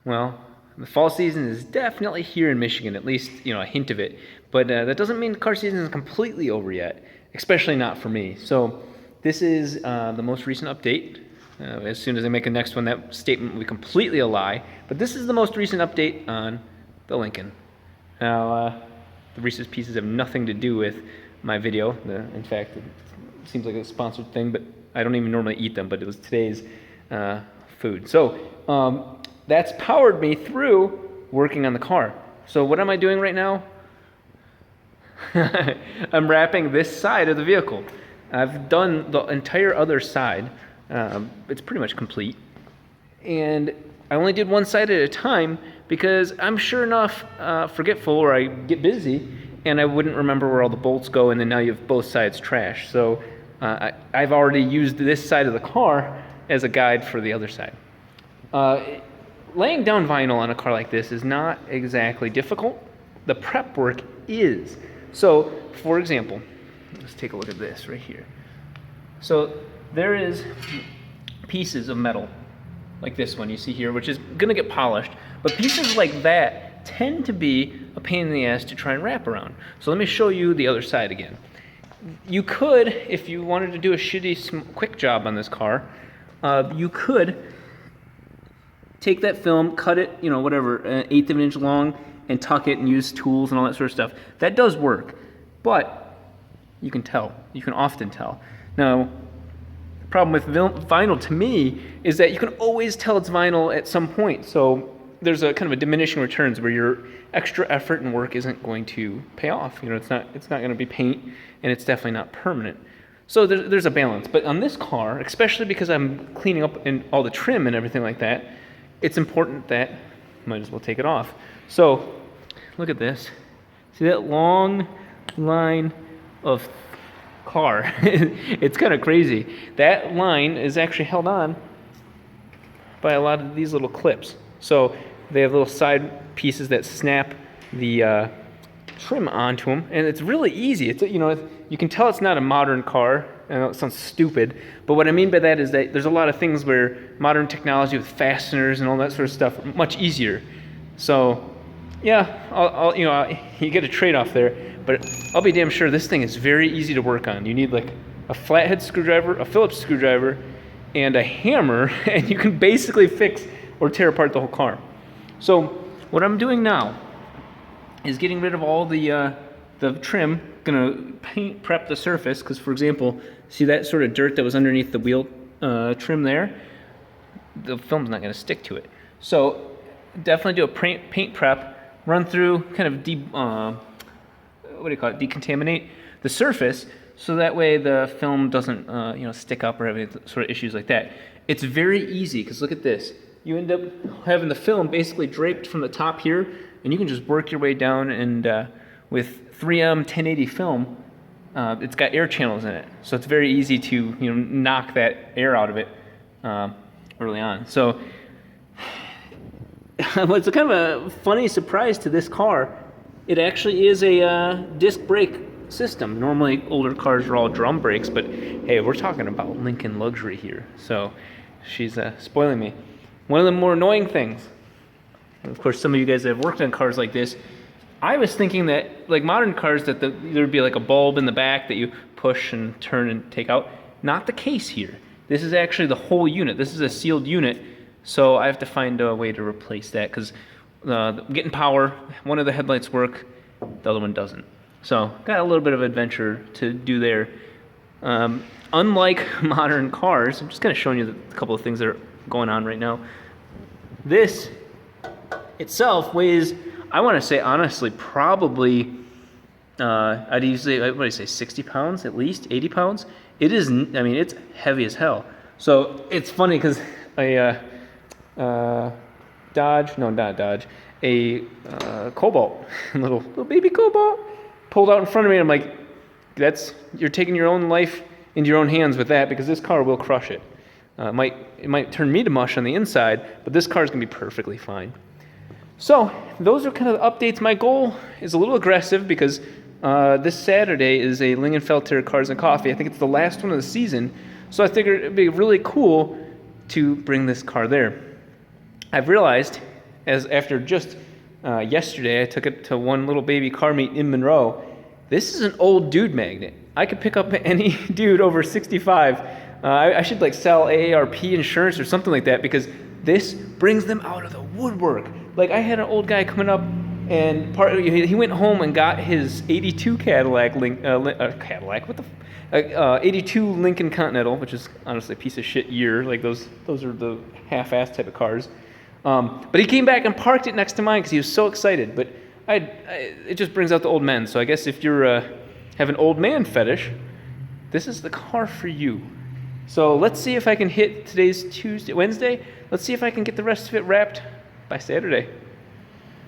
Well, the fall season is definitely here in Michigan, at least, a hint of it. But that doesn't mean car season is completely over yet, especially not for me. So this is the most recent update. As soon as I make the next one, that statement will be completely a lie. But this is the most recent update on the Lincoln. Now, the Reese's Pieces have nothing to do with my video. In fact, it seems like a sponsored thing, but I don't even normally eat them, but it was today's food. So that's powered me through working on the car. So what am I doing right now? I'm wrapping this side of the vehicle. I've done the entire other side. It's pretty much complete. And I only did one side at a time because I'm sure enough forgetful, or I get busy and I wouldn't remember where all the bolts go, and then now you have both sides trashed. So I've already used this side of the car as a guide for the other side. Laying down vinyl on a car like this is not exactly difficult. The prep work is. So, for example, let's take a look at this right here. So there is pieces of metal like this one you see here, which is going to get polished, but pieces like that tend to be a pain in the ass to try and wrap around. So let me show you the other side again. You could, if you wanted to do a shitty quick job on this car, you could take that film, cut it, whatever, an eighth of an inch long, and tuck it and use tools and all that sort of stuff. That does work, but you can tell. You can often tell. Now, the problem with vinyl to me is that you can always tell it's vinyl at some point. So there's a kind of a diminishing returns where your extra effort and work isn't going to pay off. It's not going to be paint, and it's definitely not permanent. So there's a balance. But on this car, especially because I'm cleaning up in all the trim and everything like that, it's important that might as well take it off. So look at this. See that long line of car? It's kind of crazy. That line is actually held on by a lot of these little clips. So they have little side pieces that snap the trim onto them, and it's really easy. It's you can tell it's not a modern car. I know it sounds stupid, but what I mean by that is that there's a lot of things where modern technology with fasteners and all that sort of stuff are much easier. So yeah, I'll you get a trade-off there, but I'll be damn sure this thing is very easy to work on. You need like a flathead screwdriver, a Phillips screwdriver, and a hammer, and you can basically fix or tear apart the whole car. So what I'm doing now is getting rid of all the trim. Gonna paint prep the surface because, for example, see that sort of dirt that was underneath the wheel trim there? The film's not gonna stick to it. So definitely do a paint prep, run through, kind of decontaminate the surface, so that way the film doesn't stick up or have any sort of issues like that. It's very easy because look at this. You end up having the film basically draped from the top here, and you can just work your way down, and with 3M 1080 film, it's got air channels in it, so it's very easy to knock that air out of it early on. So it's a kind of a funny surprise to this car. It actually is a disc brake system. Normally older cars are all drum brakes, but hey, we're talking about Lincoln luxury here, so she's spoiling me. One of the more annoying things, and of course some of you guys that have worked on cars like this, I was thinking that like modern cars that there'd be like a bulb in the back that you push and turn and take out. Not the case here. This is actually the whole unit. This is a sealed unit, so I have to find a way to replace that because getting power, one of the headlights work, the other one doesn't. So got a little bit of adventure to do there. Unlike modern cars, I'm just kind of showing you a couple of things that are going on right now. This itself weighs, I want to say honestly, probably, I'd usually, what do you say, 60 pounds at least, 80 pounds? It is, it's heavy as hell. So it's funny because a Cobalt, little baby Cobalt, pulled out in front of me, and I'm like, you're taking your own life into your own hands with that, because this car will crush it. It might turn me to mush on the inside, but this car is going to be perfectly fine. So those are kind of the updates. My goal is a little aggressive because this Saturday is a Lingenfelter Cars and Coffee. I think it's the last one of the season, so I figured it'd be really cool to bring this car there. I've realized as after just yesterday, I took it to one little baby car meet in Monroe. This is an old dude magnet. I could pick up any dude over 65. I should like sell AARP insurance or something like that, because this brings them out of the woodwork. Like, I had an old guy coming up, and he went home and got his 82 Cadillac, 82 Lincoln Continental, which is honestly a piece of shit year. Like, those are the half-assed type of cars. But he came back and parked it next to mine because he was so excited. But it just brings out the old men. So I guess if you're have an old man fetish, this is the car for you. So let's see if I can hit today's Wednesday. Let's see if I can get the rest of it wrapped by Saturday.